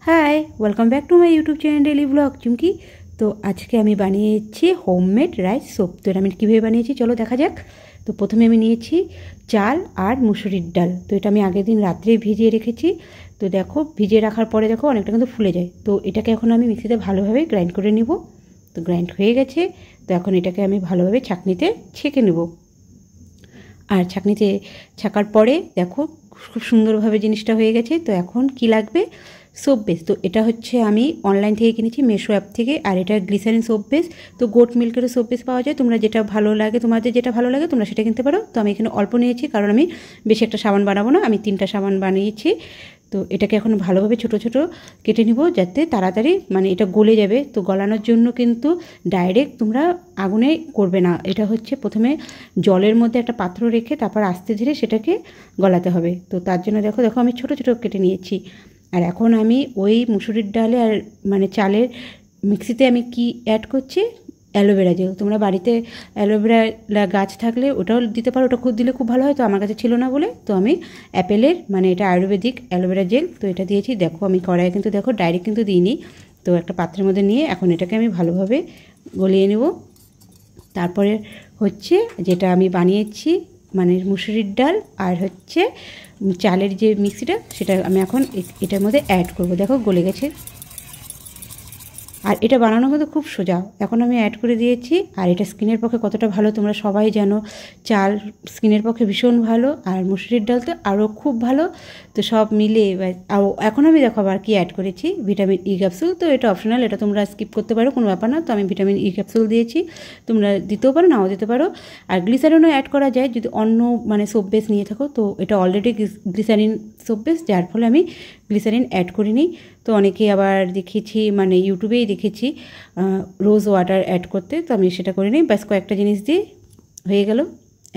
Hi welcome back to my YouTube channel daily blog Chumki. तो आज के আমি বানিয়েছি হোমমেড রাইস স্যুপ। তো এটা আমি কীভাবে বানিয়েছি চলো দেখা যাক। তো প্রথমে আমি নিয়েছি চাল আর মুসুরির ডাল। তো এটা আমি আগের দিন রাত্রে ভিজিয়ে রেখেছি। তো দেখো ভিজিয়ে রাখার পরে দেখো অনেকটা কিন্তু ফুলে যায়। তো এটাকে এখন আমি মিক্সিতে ভালোভাবে গ্রাইন্ড করে নিব। তো গ্রাইন্ড হয়ে গেছে। তো এখন এটাকে আমি ভালোভাবে ছাঁকনিতে ছেঁকে নেব। আর ছাঁকনিতে ছাকার পরে দেখো খুব সুন্দরভাবে জিনিসটা হয়ে গেছে। তো এখন কি লাগবে, সোপ বেস। তো এটা হচ্ছে আমি অনলাইন থেকে কিনেছি, মেশো অ্যাপ থেকে। আর এটা গ্লিসারিন সোপ বেস। তো গোট মিল্কেরও সোপ বেস পাওয়া যায়, তোমরা যেটা ভালো লাগে, তোমাদের যেটা ভালো লাগে তোমরা সেটা কিনতে পারো। তো আমি এখানে অল্প নিয়েছি কারণ আমি বেশি একটা সাবান বানাবো না, আমি 3টা সাবান বানিয়েছি। তো এটাকে এখন ভালোভাবে ছোট ছোট কেটে নিব যাতে তাড়াতাড়ি মানে এটা গলে যাবে। তো গলানোর জন্য কিন্তু ডাইরেক্ট তোমরা আগুনে করবে না, এটা হচ্ছে প্রথমে জলের মধ্যে একটা পাত্র রেখে তারপর আস্তে ধীরে সেটাকে গলাতে হবে। তো তার জন্য দেখো দেখো আমি ছোট ছোট কেটে নিয়েছি। আর এখন আমি ওই মুসুরির ডালে আর মানে চালের মিক্সিতে আমি কি অ্যাড করছি, অ্যালোভেরা জেল। তোমরা বাড়িতে অ্যালোভেরা গাছ থাকলে ওটাও দিতে পারো, ওটা খুব দিলে খুব ভালো হয়। তো আমার কাছে ছিল না বলে তো আমি অ্যাপেলের মানে এটা আয়ুর্বেদিক অ্যালোভেরা জেল, তো এটা দিয়েছি। দেখো আমি কড়াইয়ে কিন্তু দেখো ডাইরেক্ট কিন্তু দিইনি। তো একটা পাত্রের মধ্যে নিয়ে এখন এটাকে আমি ভালোভাবে গলিয়ে নেব। তারপরে হচ্ছে যেটা আমি বানিয়েছি মানে মুসুরির ডাল আর হচ্ছে চালের যে মিক্সিটা, সেটা আমি এখন এটার মধ্যে অ্যাড করব। দেখো গলে গেছে। আর এটা বানানো কিন্তু খুব সোজা। এখন আমি অ্যাড করে দিয়েছি। আর এটা স্কিনের পক্ষে কতটা ভালো তোমরা সবাই জানো। চাল স্কিনের পক্ষে ভীষণ ভালো, আর মুসুরির ডাল তো আরও খুব ভালো। তো সব মিলে এখন আমি দেখো আবার কি অ্যাড করেছি, ভিটামিন ই ক্যাপসুল। তো এটা অপশনাল, এটা তোমরা স্কিপ করতে পারো, কোনো ব্যাপার না। তো আমি ভিটামিন ই ক্যাপসুল দিয়েছি, তোমরা দিতেও পারো নাও দিতে পারো। আর গ্লিসারিনও অ্যাড করা যায় যদি অন্য মানে সোপ বেস নিয়ে থাকো। তো এটা অলরেডি গ্লিসারিন সোপ বেস, যার ফলে আমি গ্লিসারিন অ্যাড করিনি। তো অনেকে আবার দেখেছি মানে ইউটিউবেই দেখেছি রোজ ওয়াটার অ্যাড করতে, তো আমি সেটা করিনি। ব্যাস কয়েকটা জিনিস দিয়ে হয়ে গেল।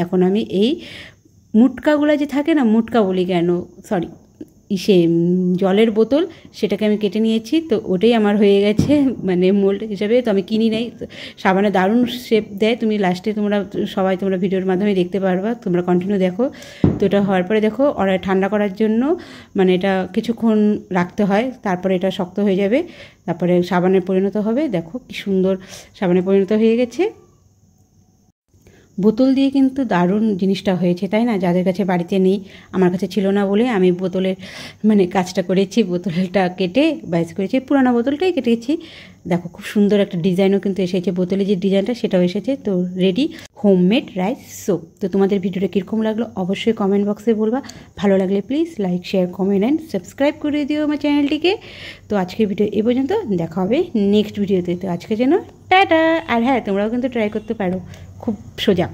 এখন আমি এই মুটকাগুলো যে থাকে না, মুটকা বলি কেন, সরি জলের বোতল, সেটাকে আমি কেটে নিয়েছি। তো ওটাই আমার হয়ে গেছে মানে মোল্ড হিসাবে। তো আমি কিনি নাই, সাবানে দারুণ শেপ দেয়। তুমি লাস্টে তোমরা ভিডিওর মাধ্যমে দেখতে পারবা, তোমরা কন্টিনিউ দেখো। তো এটা হওয়ার পরে দেখো ঠান্ডা করার জন্য মানে এটা কিছুক্ষণ রাখতে হয়, তারপরে এটা শক্ত হয়ে যাবে, তারপরে সাবানে পরিণত হবে। দেখো কি সুন্দর সাবানে পরিণত হয়ে গেছে। বোতল দিয়ে কিন্তু দারুণ জিনিসটা হয়েছে, তাই না? যাদের কাছে বাড়িতে নেই, আমার কাছে ছিল না বলে আমি বোতলের মানে কাজটা করেছি, বোতলটা কেটে বাইস করেছি, পুরানো বোতলটাই কেটেছি। দেখো খুব সুন্দর একটা ডিজাইনও কিন্তু এসেছে, বোতলে যে ডিজাইনটা সেটাও এসেছে। তো রেডি হোমমেড রাইস সোপ। তো তোমাদের ভিডিওটা কীরকম লাগলো অবশ্যই কমেন্ট বক্সে বলবা। ভালো লাগলে please like share comment and subscribe করে দিও আমার চ্যানেলটিকে। তো আজকের ভিডিও এ পর্যন্ত, দেখা হবে নেক্সট ভিডিওতে। তো আজকে যেন টাটা। আর হ্যাঁ, তোমরাও কিন্তু ট্রাই করতে পারো, খুব সোজা।